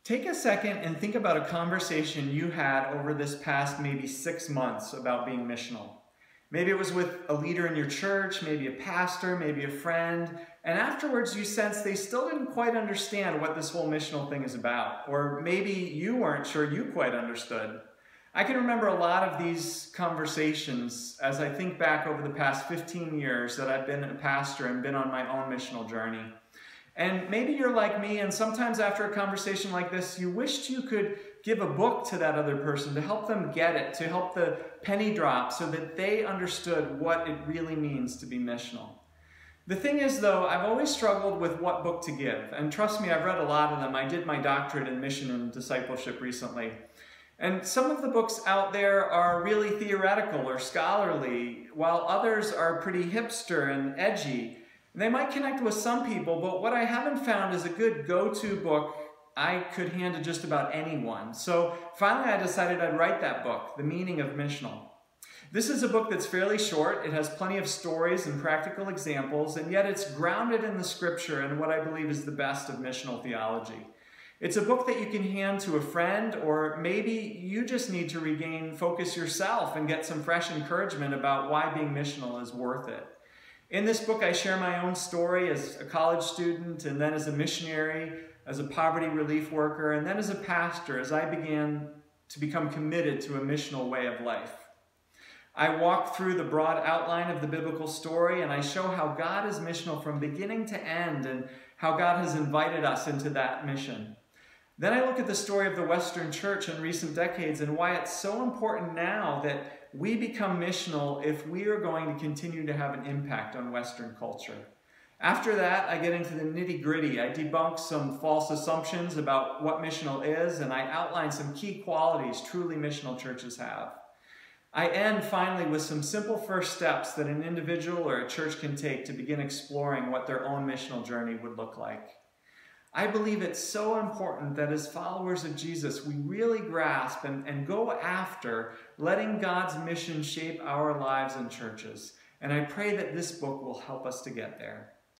Take a second and think about a conversation you had over this past maybe 6 months about being missional. Maybe it was with a leader in your church, maybe a pastor, maybe a friend, and afterwards you sense they still didn't quite understand what this whole missional thing is about, or maybe you weren't sure you quite understood. I can remember a lot of these conversations as I think back over the past 15 years that I've been a pastor and been on my own missional journey. And maybe you're like me, and sometimes after a conversation like this, you wished you could give a book to that other person to help them get it, to help the penny drop so that they understood what it really means to be missional. The thing is, though, I've always struggled with what book to give. And trust me, I've read a lot of them. I did my doctorate in mission and discipleship recently. And some of the books out there are really theoretical or scholarly, while others are pretty hipster and edgy. They might connect with some people, but what I haven't found is a good go-to book I could hand to just about anyone. So finally I decided I'd write that book, The Meaning of Missional. This is a book that's fairly short. It has plenty of stories and practical examples, and yet it's grounded in the scripture and what I believe is the best of missional theology. It's a book that you can hand to a friend, or maybe you just need to regain focus yourself and get some fresh encouragement about why being missional is worth it. In this book, I share my own story as a college student, and then as a missionary, as a poverty relief worker, and then as a pastor as I began to become committed to a missional way of life. I walk through the broad outline of the biblical story, and I show how God is missional from beginning to end and how God has invited us into that mission. Then I look at the story of the Western Church in recent decades and why it's so important now that we become missional if we are going to continue to have an impact on Western culture. After that, I get into the nitty-gritty. I debunk some false assumptions about what missional is, and I outline some key qualities truly missional churches have. I end finally with some simple first steps that an individual or a church can take to begin exploring what their own missional journey would look like. I believe it's so important that as followers of Jesus, we really grasp and go after letting God's mission shape our lives and churches. And I pray that this book will help us to get there.